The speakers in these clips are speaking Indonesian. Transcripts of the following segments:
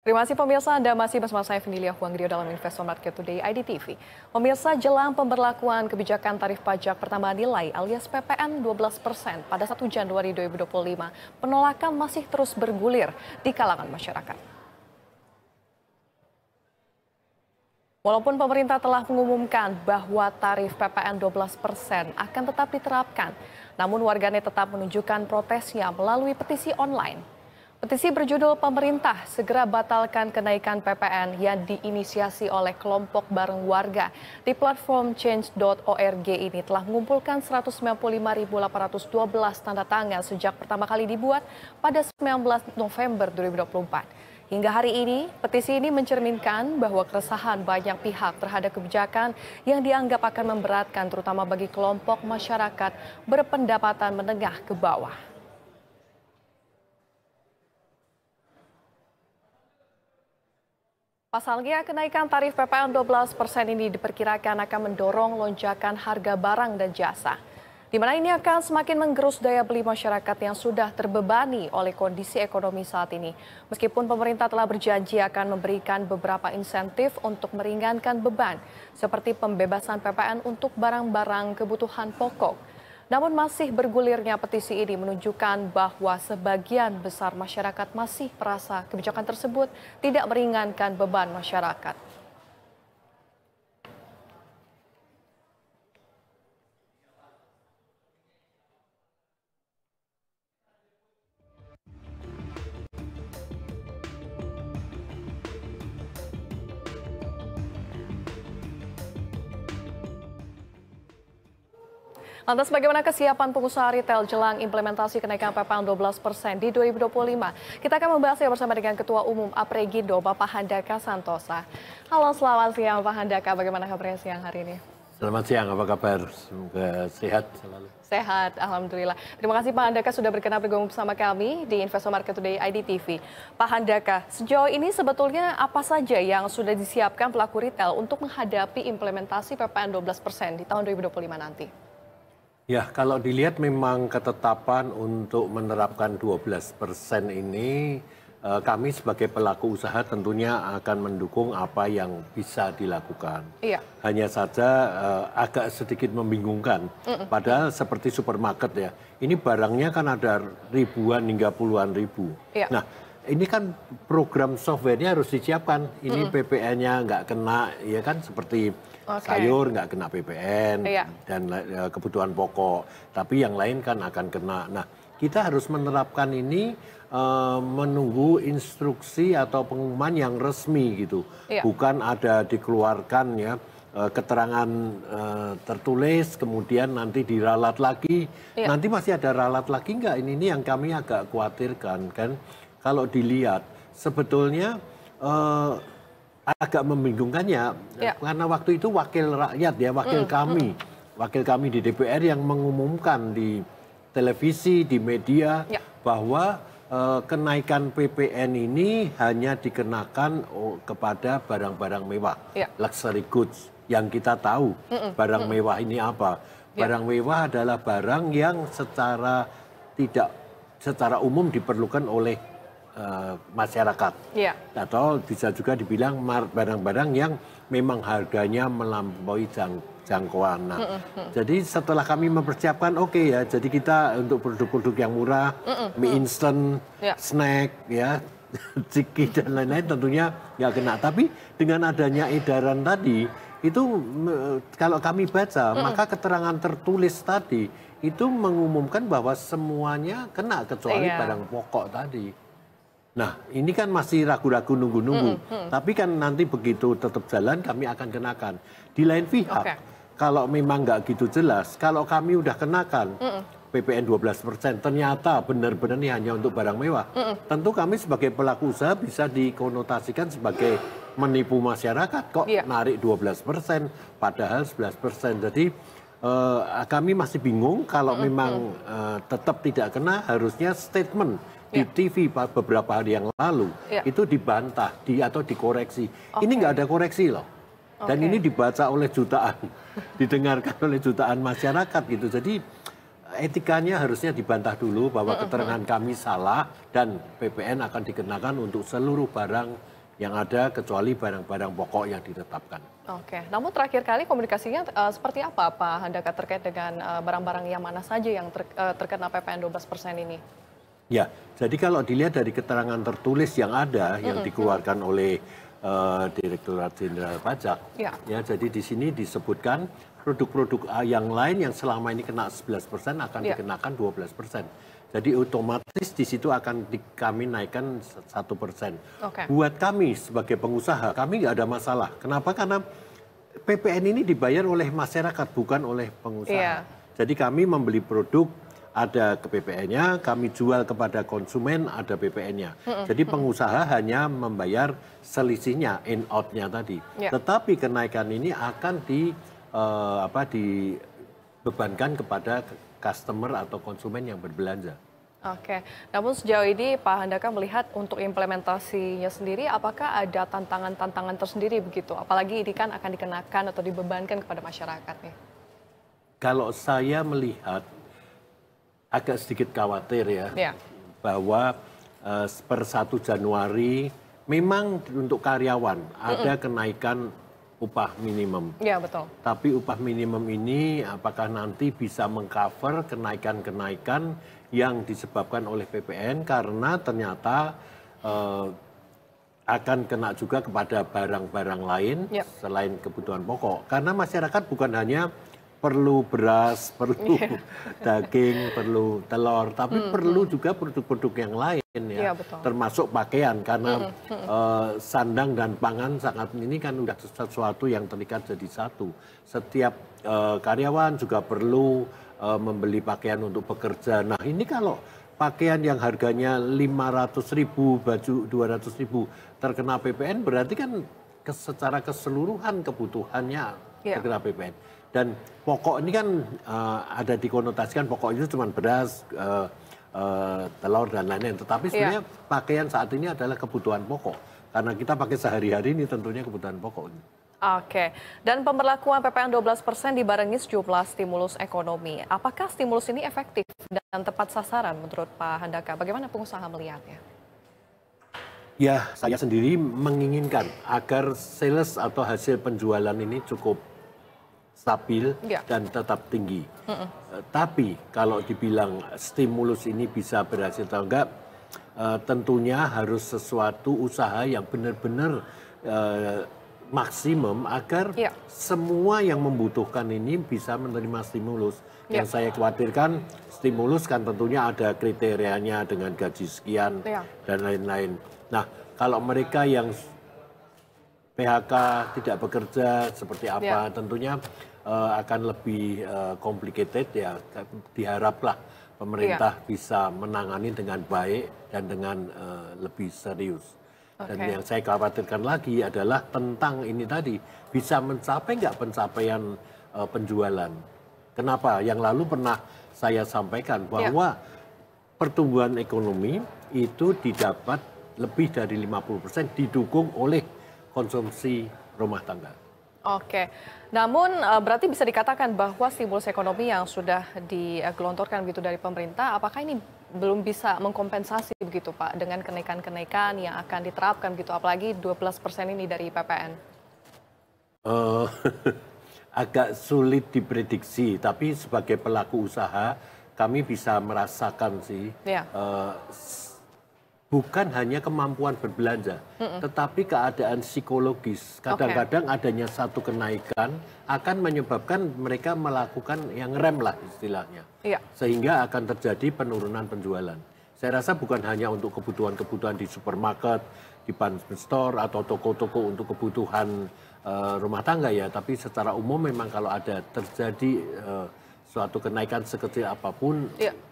Terima kasih pemirsa, Anda masih bersama saya Vinilia Huanggrio dalam Investor Market Today IDTV. Pemirsa, jelang pemberlakuan kebijakan tarif pajak pertambahan nilai alias PPN 12% pada 1 Januari 2025, penolakan masih terus bergulir di kalangan masyarakat. Walaupun pemerintah telah mengumumkan bahwa tarif PPN 12% akan tetap diterapkan, namun warganet tetap menunjukkan protesnya melalui petisi online. Petisi berjudul "Pemerintah Segera Batalkan Kenaikan PPN" yang diinisiasi oleh kelompok bareng warga di platform change.org ini telah mengumpulkan 195.812 tanda tangan sejak pertama kali dibuat pada 19 November 2024. Hingga hari ini, petisi ini mencerminkan bahwa keresahan banyak pihak terhadap kebijakan yang dianggap akan memberatkan terutama bagi kelompok masyarakat berpendapatan menengah ke bawah. Pasalnya, kenaikan tarif PPN 12% ini diperkirakan akan mendorong lonjakan harga barang dan jasa, di mana ini akan semakin menggerus daya beli masyarakat yang sudah terbebani oleh kondisi ekonomi saat ini. Meskipun pemerintah telah berjanji akan memberikan beberapa insentif untuk meringankan beban, seperti pembebasan PPN untuk barang-barang kebutuhan pokok. Namun masih bergulirnya petisi ini menunjukkan bahwa sebagian besar masyarakat masih merasa kebijakan tersebut tidak meringankan beban masyarakat. Lantas bagaimana kesiapan pengusaha retail jelang implementasi kenaikan PPN 12% di 2025? Kita akan membahasnya bersama dengan Ketua Umum Apregindo, Bapak Handaka Santosa. Halo, selamat siang Pak Handaka, bagaimana kabarnya siang hari ini? Selamat siang, apa kabar? Semoga sehat selalu. Sehat, Alhamdulillah. Terima kasih Pak Handaka sudah berkenan bergabung bersama kami di Investor Market Today IDTV. Pak Handaka, sejauh ini sebetulnya apa saja yang sudah disiapkan pelaku retail untuk menghadapi implementasi PPN 12% di tahun 2025 nanti? Ya, kalau dilihat memang ketetapan untuk menerapkan 12% ini, kami sebagai pelaku usaha tentunya akan mendukung apa yang bisa dilakukan. Iya. Hanya saja agak sedikit membingungkan. Padahal seperti supermarket ya, ini barangnya kan ada ribuan hingga puluhan ribu. Iya. Nah, ini kan program softwarenya harus disiapkan. Ini PPN-nya nggak kena, ya kan seperti sayur nggak kena PPN dan kebutuhan pokok. Tapi yang lain kan akan kena. Nah, kita harus menerapkan ini menunggu instruksi atau pengumuman yang resmi gitu. Bukan ada dikeluarkan ya keterangan tertulis kemudian nanti diralat lagi. Nanti masih ada ralat lagi nggak? Ini yang kami agak khawatirkan kan. Kalau dilihat sebetulnya agak membingungkannya karena waktu itu wakil rakyat ya, wakil kami di DPR yang mengumumkan di televisi, di media bahwa kenaikan PPN ini hanya dikenakan kepada barang-barang mewah, luxury goods. Yang kita tahu barang mewah ini apa? Barang mewah adalah barang yang secara umum diperlukan oleh masyarakat, atau bisa juga dibilang barang-barang yang memang harganya melampaui jangkauan. Nah, jadi setelah kami mempersiapkan, ya, jadi kita untuk produk-produk yang murah, mie instan, snack, ya, ciki dan lain-lain tentunya nggak kena. Tapi dengan adanya edaran tadi, itu kalau kami baca, maka keterangan tertulis tadi itu mengumumkan bahwa semuanya kena kecuali barang pokok tadi. Nah, ini kan masih ragu-ragu nunggu-nunggu. Tapi kan nanti begitu tetap jalan kami akan kenakan. Di lain pihak, kalau memang nggak gitu jelas, kalau kami udah kenakan PPN 12%, ternyata benar-benar ini hanya untuk barang mewah. Tentu kami sebagai pelaku usaha bisa dikonotasikan sebagai menipu masyarakat. Kok narik 12%, padahal 11%. Jadi kami masih bingung kalau memang tetap tidak kena, harusnya statement di TV beberapa hari yang lalu itu dibantah atau dikoreksi. Ini nggak ada koreksi loh. Dan ini dibaca oleh jutaan, didengarkan oleh jutaan masyarakat gitu. Jadi etikanya harusnya dibantah dulu bahwa keterangan kami salah dan PPN akan dikenakan untuk seluruh barang yang ada kecuali barang-barang pokok yang ditetapkan. Oke, namun terakhir kali komunikasinya seperti apa Pak Handaka terkait dengan barang-barang yang mana saja yang terkena PPN 12% ini? Ya, jadi kalau dilihat dari keterangan tertulis yang ada, yang dikeluarkan oleh Direktorat Jenderal Pajak, ya, jadi di sini disebutkan produk-produk yang lain yang selama ini kena 11% akan dikenakan 12%. Jadi otomatis di situ akan kami naikkan 1%. Buat kami sebagai pengusaha, kami nggak ada masalah. Kenapa? Karena PPN ini dibayar oleh masyarakat, bukan oleh pengusaha. Jadi kami membeli produk, ada ke PPN-nya, kami jual kepada konsumen, ada PPN-nya. Jadi pengusaha hanya membayar selisihnya, in-out-nya tadi. Tetapi kenaikan ini akan dibebankan kepada customer atau konsumen yang berbelanja. Oke, namun sejauh ini Pak Handaka melihat untuk implementasinya sendiri, apakah ada tantangan-tantangan tersendiri begitu? Apalagi ini kan akan dikenakan atau dibebankan kepada masyarakat nih. Kalau saya melihat agak sedikit khawatir ya, bahwa per 1 Januari memang untuk karyawan ada kenaikan upah minimum. Ya, betul. Tapi upah minimum ini apakah nanti bisa mengcover kenaikan-kenaikan yang disebabkan oleh PPN karena ternyata akan kena juga kepada barang-barang lain selain kebutuhan pokok. Karena masyarakat bukan hanya perlu beras, perlu daging, perlu telur, tapi perlu juga produk-produk yang lain ya, termasuk pakaian karena sandang dan pangan sangat ini kan udah sesuatu yang terikat jadi satu. Setiap karyawan juga perlu membeli pakaian untuk bekerja. Nah ini kalau pakaian yang harganya 500.000, baju 200.000 terkena PPN berarti kan secara keseluruhan kebutuhannya terkena PPN. Dan pokok ini kan ada dikonotasikan pokok itu cuma beras, telur dan lain-lain. Tetapi sebenarnya pakaian saat ini adalah kebutuhan pokok. Karena kita pakai sehari-hari ini tentunya kebutuhan pokok. Oke, dan pemberlakuan PPN 12% dibarengi sejumlah stimulus ekonomi. Apakah stimulus ini efektif dan tepat sasaran menurut Pak Handaka? Bagaimana pengusaha melihatnya? Ya, saya sendiri menginginkan agar sales atau hasil penjualan ini cukup stabil dan tetap tinggi. Tapi kalau dibilang stimulus ini bisa berhasil atau enggak, tentunya harus sesuatu usaha yang benar-benar maksimum agar semua yang membutuhkan ini bisa menerima stimulus. Yang saya khawatirkan stimulus kan tentunya ada kriterianya dengan gaji sekian dan lain-lain. Nah, kalau mereka yang PHK tidak bekerja seperti apa, tentunya akan lebih complicated ya. Diharaplah pemerintah bisa menangani dengan baik dan dengan lebih serius. Dan yang saya khawatirkan lagi adalah tentang ini tadi, bisa mencapai nggak pencapaian penjualan. Kenapa? Yang lalu pernah saya sampaikan bahwa pertumbuhan ekonomi itu didapat lebih dari 50% didukung oleh konsumsi rumah tangga. Oke, namun berarti bisa dikatakan bahwa stimulus ekonomi yang sudah digelontorkan begitu dari pemerintah, apakah ini belum bisa mengkompensasi begitu Pak dengan kenaikan-kenaikan yang akan diterapkan gitu, apalagi 12% ini dari PPN? Agak sulit diprediksi, tapi sebagai pelaku usaha kami bisa merasakan sih. Bukan hanya kemampuan berbelanja, tetapi keadaan psikologis. Kadang-kadang adanya satu kenaikan akan menyebabkan mereka melakukan yang rem lah istilahnya. Sehingga akan terjadi penurunan penjualan. Saya rasa bukan hanya untuk kebutuhan-kebutuhan di supermarket, di department store, atau toko-toko untuk kebutuhan rumah tangga ya. Tapi secara umum memang kalau ada terjadi suatu kenaikan sekecil apapun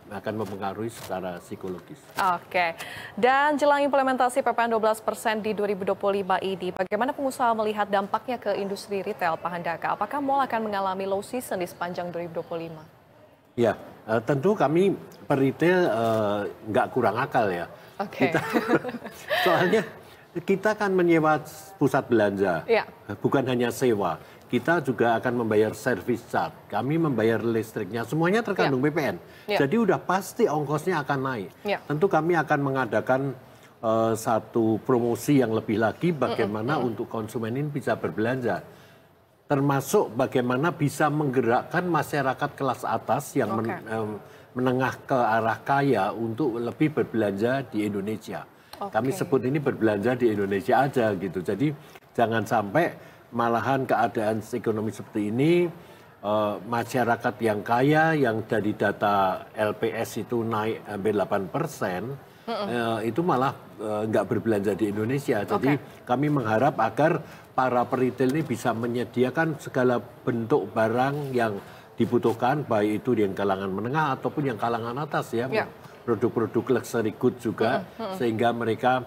akan mempengaruhi secara psikologis. Oke, dan jelang implementasi PPN 12% di 2025 ini, bagaimana pengusaha melihat dampaknya ke industri retail, Pak Handaka? Apakah mal akan mengalami low season di sepanjang 2025? Ya, tentu kami peritel nggak kurang akal ya. Soalnya kita kan menyewa pusat belanja, bukan hanya sewa. Kita juga akan membayar service charge, kami membayar listriknya, semuanya terkandung PPN. Jadi udah pasti ongkosnya akan naik. Tentu kami akan mengadakan satu promosi yang lebih lagi bagaimana untuk konsumen ini bisa berbelanja. Termasuk bagaimana bisa menggerakkan masyarakat kelas atas yang menengah ke arah kaya untuk lebih berbelanja di Indonesia. Kami sebut ini berbelanja di Indonesia aja gitu. Jadi jangan sampai malahan keadaan ekonomi seperti ini, masyarakat yang kaya yang dari data LPS itu naik hampir 8%, itu malah nggak berbelanja di Indonesia. Jadi kami mengharap agar para peritel ini bisa menyediakan segala bentuk barang yang dibutuhkan, baik itu yang kalangan menengah ataupun yang kalangan atas ya. Produk-produk luxury good juga, sehingga mereka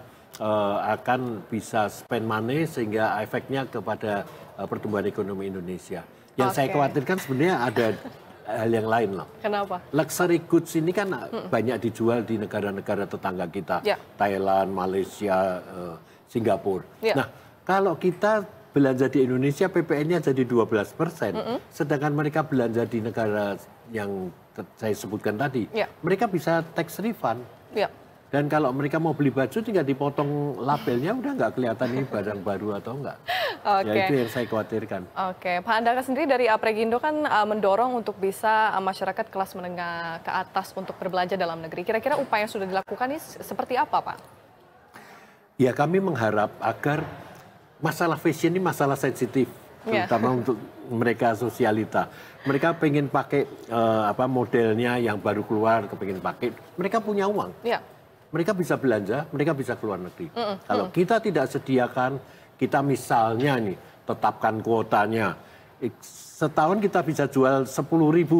akan bisa spend money sehingga efeknya kepada pertumbuhan ekonomi Indonesia. Yang saya khawatirkan sebenarnya ada hal yang lain loh. Kenapa? Luxury goods ini kan banyak dijual di negara-negara tetangga kita, Thailand, Malaysia, Singapura. Nah, kalau kita belanja di Indonesia PPN-nya jadi 12%, sedangkan mereka belanja di negara yang saya sebutkan tadi, mereka bisa tax refund. Dan kalau mereka mau beli baju tinggal dipotong labelnya, udah nggak kelihatan ini barang baru atau enggak. Ya itu yang saya khawatirkan. Pak Handaka sendiri dari Apregindo kan mendorong untuk bisa masyarakat kelas menengah ke atas untuk berbelanja dalam negeri. Kira-kira upaya yang sudah dilakukan ini seperti apa, Pak? Ya kami mengharap agar masalah fashion ini masalah sensitif, terutama untuk mereka sosialita. Mereka pengen pakai modelnya yang baru keluar, kepengen pakai. Mereka punya uang. Mereka bisa belanja, mereka bisa keluar negeri. Kalau kita tidak sediakan, kita misalnya nih tetapkan kuotanya. Setahun kita bisa jual 10.000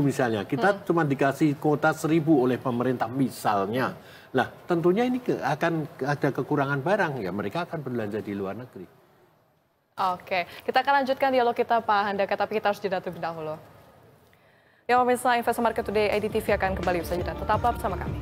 misalnya. Kita cuma dikasih kuota 1.000 oleh pemerintah misalnya. Nah, tentunya ini akan ada kekurangan barang, ya mereka akan belanja di luar negeri. Kita akan lanjutkan dialog kita Pak Handaka, tapi kita harus jeda terlebih dahulu. Ya pemirsa, Investor Market Today IDTV akan kembali usai jeda. Tetaplah bersama kami.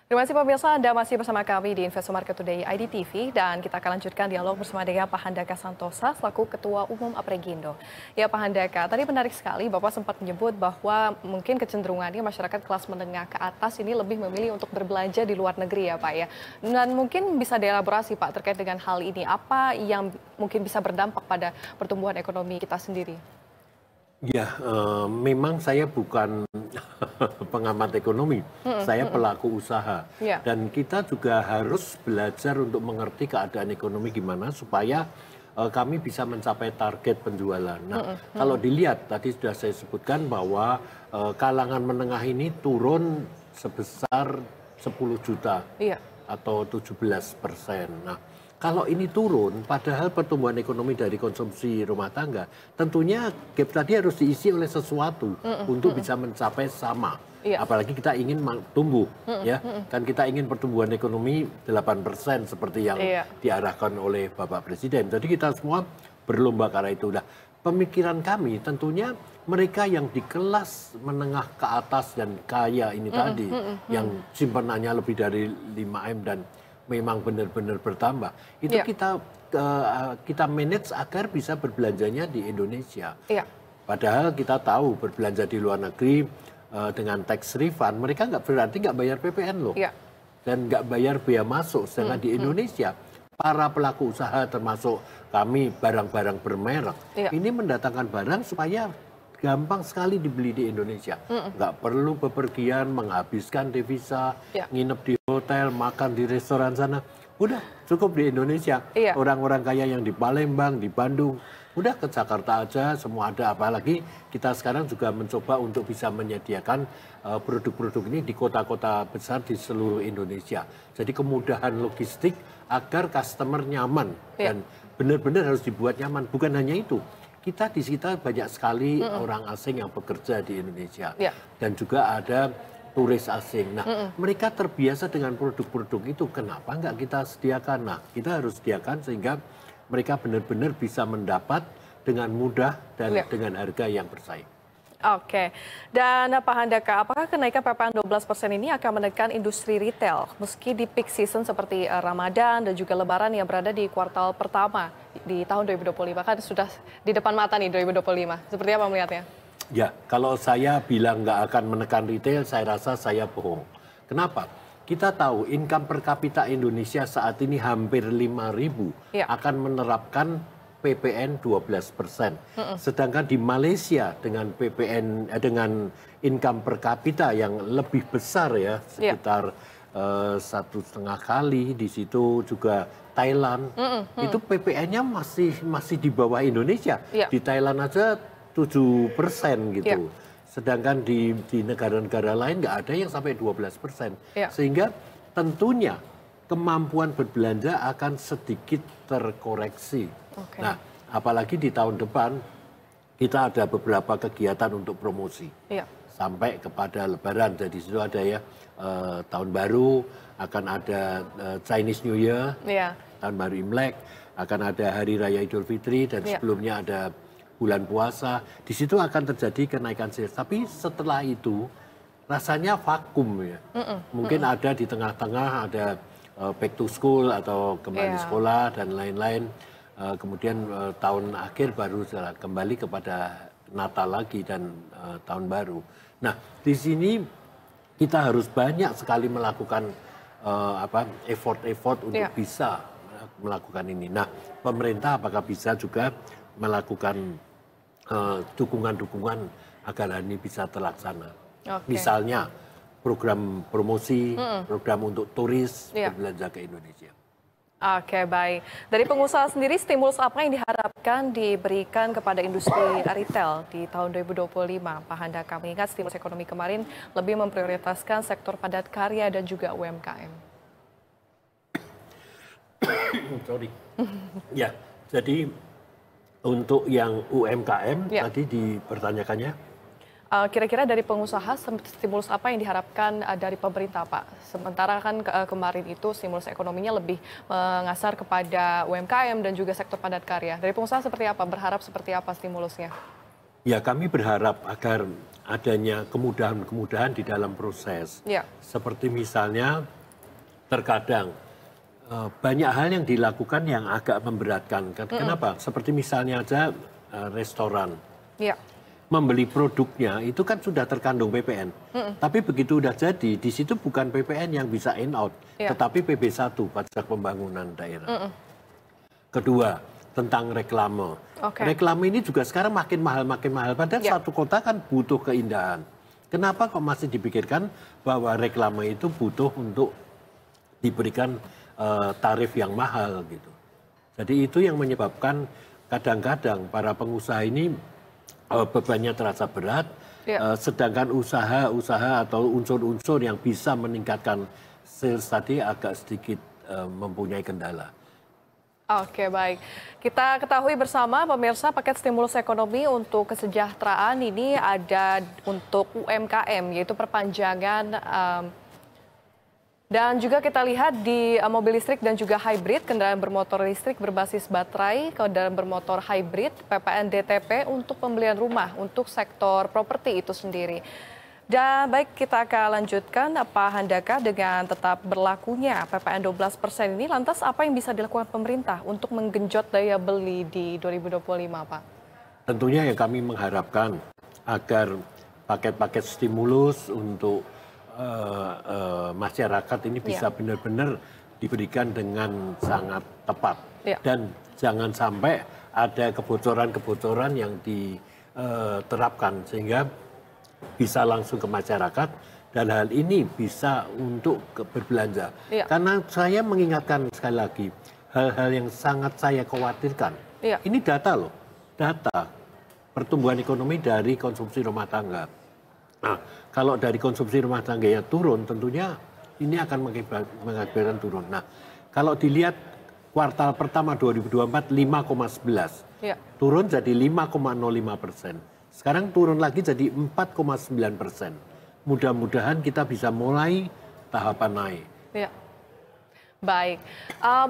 Terima kasih pemirsa, Anda masih bersama kami di Investor Market Today IDTV dan kita akan lanjutkan dialog bersama dengan Pak Handaka Santosa selaku Ketua Umum Apregindo. Ya Pak Handaka, tadi menarik sekali Bapak sempat menyebut bahwa mungkin kecenderungannya masyarakat kelas menengah ke atas ini lebih memilih untuk berbelanja di luar negeri ya Pak ya. Dan mungkin bisa dielaborasi Pak terkait dengan hal ini, apa yang mungkin bisa berdampak pada pertumbuhan ekonomi kita sendiri? Ya, memang saya bukan pengamat ekonomi, saya pelaku usaha. Dan kita juga harus belajar untuk mengerti keadaan ekonomi gimana supaya kami bisa mencapai target penjualan. Nah, kalau dilihat, tadi sudah saya sebutkan bahwa kalangan menengah ini turun sebesar 10 juta atau 17%. Nah, kalau ini turun, padahal pertumbuhan ekonomi dari konsumsi rumah tangga, tentunya gap tadi harus diisi oleh sesuatu untuk bisa mencapai sama. Apalagi kita ingin tumbuh, ya kan kita ingin pertumbuhan ekonomi 8% seperti yang diarahkan oleh Bapak Presiden. Jadi kita semua berlomba ke arah itu. Nah, pemikiran kami tentunya mereka yang di kelas menengah ke atas dan kaya ini tadi, yang simpanannya lebih dari 5M dan memang benar-benar bertambah, itu kita manage agar bisa berbelanjanya di Indonesia. Padahal kita tahu berbelanja di luar negeri dengan tax refund, mereka berarti nggak bayar PPN loh, dan nggak bayar bea masuk. Sedangkan di Indonesia, para pelaku usaha termasuk kami barang-barang bermerek, ini mendatangkan barang supaya gampang sekali dibeli di Indonesia. Nggak perlu bepergian, menghabiskan devisa, nginep di hotel, makan di restoran sana. Udah cukup di Indonesia. Orang-orang kaya yang di Palembang, di Bandung, udah ke Jakarta aja, semua ada. Apalagi kita sekarang juga mencoba untuk bisa menyediakan produk-produk ini di kota-kota besar di seluruh Indonesia. Jadi kemudahan logistik agar customer nyaman dan benar-benar harus dibuat nyaman. Bukan hanya itu. Kita di sekitar banyak sekali orang asing yang bekerja di Indonesia dan juga ada turis asing. Nah, mereka terbiasa dengan produk-produk itu. Kenapa nggak kita sediakan? Nah, kita harus sediakan sehingga mereka benar-benar bisa mendapat dengan mudah dan dengan harga yang bersaing. Dan Pak Handaka, apakah kenaikan PPN 12% ini akan menekan industri retail meski di peak season seperti Ramadan dan juga Lebaran yang berada di kuartal pertama di tahun 2025, kan sudah di depan mata nih 2025. Seperti apa melihatnya? Ya, kalau saya bilang nggak akan menekan retail, saya rasa saya bohong. Kenapa? Kita tahu income per kapita Indonesia saat ini hampir 5.000 akan menerapkan PPN 12%. Sedangkan di Malaysia dengan PPN dengan income per kapita yang lebih besar ya, sekitar 1,5 kali. Di situ juga Thailand, itu PPN-nya masih di bawah Indonesia. Di Thailand aja 7% gitu. Sedangkan di negara-negara lain nggak ada yang sampai 12%. Sehingga tentunya kemampuan berbelanja akan sedikit terkoreksi. Nah, apalagi di tahun depan kita ada beberapa kegiatan untuk promosi. Sampai kepada Lebaran. Jadi situ ada ya tahun baru, akan ada Chinese New Year, tahun baru Imlek, akan ada Hari Raya Idul Fitri, dan sebelumnya ada bulan puasa. Di situ akan terjadi kenaikan sales. Tapi setelah itu rasanya vakum ya. Mungkin ada di tengah-tengah, ada back to school atau kembali sekolah dan lain-lain. Kemudian tahun akhir baru kembali kepada Natal lagi dan tahun baru. Nah, di sini kita harus banyak sekali melakukan effort untuk bisa melakukan ini. Nah, pemerintah apakah bisa juga melakukan dukungan-dukungan agar ini bisa terlaksana? Misalnya program promosi, program untuk turis berbelanja ke Indonesia. Oke, baik. Dari pengusaha sendiri, stimulus apa yang diharapkan diberikan kepada industri retail di tahun 2025? Pak Handaka, mengingat stimulus ekonomi kemarin lebih memprioritaskan sektor padat karya dan juga UMKM. Sorry. Ya, jadi untuk yang UMKM tadi dipertanyakannya. Kira-kira dari pengusaha, stimulus apa yang diharapkan dari pemerintah, Pak? Sementara kan kemarin itu stimulus ekonominya lebih mengasar kepada UMKM dan juga sektor padat karya. Dari pengusaha seperti apa? Berharap seperti apa stimulusnya? Ya, kami berharap agar adanya kemudahan-kemudahan di dalam proses. Seperti misalnya terkadang banyak hal yang dilakukan yang agak memberatkan. Kenapa? Seperti misalnya aja restoran. Membeli produknya itu kan sudah terkandung PPN. Tapi begitu udah jadi, di situ bukan PPN yang bisa in out, tetapi PB1, pajak pembangunan daerah. Kedua, tentang reklame. Reklame ini juga sekarang makin mahal. Padahal satu kota kan butuh keindahan. Kenapa kok masih dipikirkan bahwa reklame itu butuh untuk diberikan tarif yang mahal gitu. Jadi itu yang menyebabkan kadang-kadang para pengusaha ini bebannya terasa berat, sedangkan usaha-usaha atau unsur-unsur yang bisa meningkatkan sales tadi agak sedikit mempunyai kendala. Oke, baik. Kita ketahui bersama pemirsa, paket stimulus ekonomi untuk kesejahteraan ini ada untuk UMKM, yaitu perpanjangan dan juga kita lihat di mobil listrik dan juga hybrid, kendaraan bermotor listrik berbasis baterai, kendaraan bermotor hybrid, PPN DTP untuk pembelian rumah untuk sektor properti itu sendiri. Dan baik, kita akan lanjutkan Pak Handaka, dengan tetap berlakunya PPN 12% ini, lantas apa yang bisa dilakukan pemerintah untuk menggenjot daya beli di 2025, Pak? Tentunya yang kami mengharapkan agar paket-paket stimulus untuk masyarakat ini bisa benar-benar diberikan dengan sangat tepat. Dan jangan sampai ada kebocoran-kebocoran yang diterapkan sehingga bisa langsung ke masyarakat dan hal ini bisa untuk berbelanja. Karena saya mengingatkan sekali lagi, hal-hal yang sangat saya khawatirkan. Ini data loh, data pertumbuhan ekonomi dari konsumsi rumah tangga. Nah, kalau dari konsumsi rumah tangganya turun, tentunya ini akan mengakibatkan turun. Nah, kalau dilihat kuartal pertama 2024 5,11, turun jadi 5,05%. Sekarang turun lagi jadi 4,9%. Mudah-mudahan kita bisa mulai tahapan naik. Baik,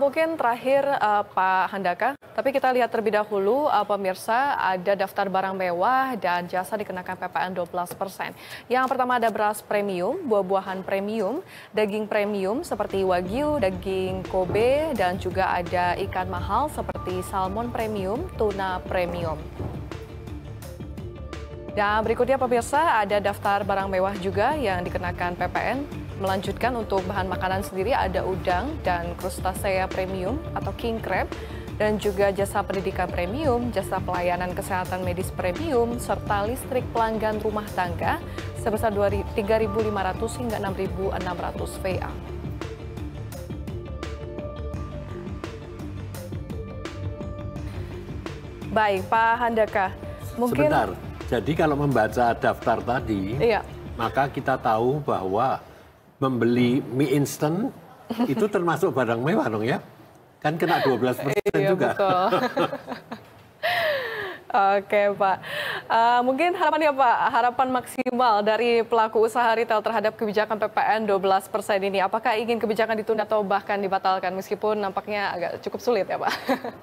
mungkin terakhir Pak Handaka, tapi kita lihat terlebih dahulu pemirsa, ada daftar barang mewah dan jasa dikenakan PPN 12%. Yang pertama ada beras premium, buah-buahan premium, daging premium seperti Wagyu, daging Kobe, dan juga ada ikan mahal seperti salmon premium, tuna premium. Dan berikutnya pemirsa, ada daftar barang mewah juga yang dikenakan PPN Melanjutkan untuk bahan makanan sendiri ada udang dan crustacea premium atau king crab, dan juga jasa pendidikan premium, jasa pelayanan kesehatan medis premium, serta listrik pelanggan rumah tangga sebesar 3.500 hingga 6.600 VA. Baik, Pak Handaka. Mungkin... Sebentar, jadi kalau membaca daftar tadi, iya, maka kita tahu bahwa membeli mie instan itu termasuk barang mewah dong ya? Kan kena 12% iya, juga. Betul. Oke, Pak. Mungkin harapannya, Pak, harapan maksimal dari pelaku usaha retail terhadap kebijakan PPN 12% ini. Apakah ingin kebijakan ditunda atau bahkan dibatalkan meskipun nampaknya agak cukup sulit ya, Pak?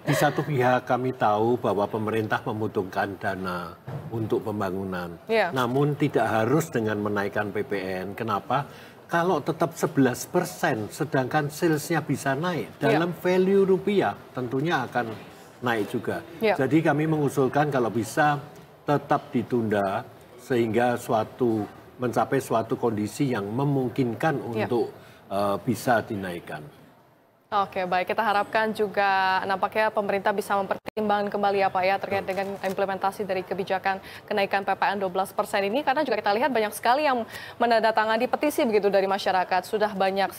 Di satu pihak kami tahu bahwa pemerintah membutuhkan dana untuk pembangunan. Yeah. Namun tidak harus dengan menaikkan PPN. Kenapa? Kalau tetap 11%, sedangkan salesnya bisa naik, dalam value rupiah tentunya akan naik juga. Jadi kami mengusulkan kalau bisa tetap ditunda sehingga mencapai suatu kondisi yang memungkinkan untuk bisa dinaikkan. Oke, baik. Kita harapkan juga nampaknya pemerintah bisa mempertimbangkan kembali ya Pak ya terkait dengan implementasi dari kebijakan kenaikan PPN 12% ini, karena juga kita lihat banyak sekali yang menandatangani petisi begitu dari masyarakat. Sudah banyak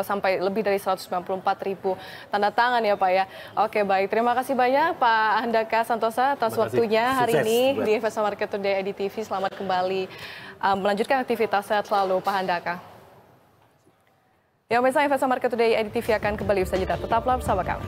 sampai lebih dari 194.000 tanda tangan ya Pak ya. Oke, baik. Terima kasih banyak Pak Handaka Santosa atas waktunya hari ini di Investor Market Today EDTV. Selamat kembali melanjutkan aktivitas. Sehat selalu Pak Handaka. Ya, pemirsa Investor Market Today EDTV akan kembali usai jeda. Tetaplah bersama kami.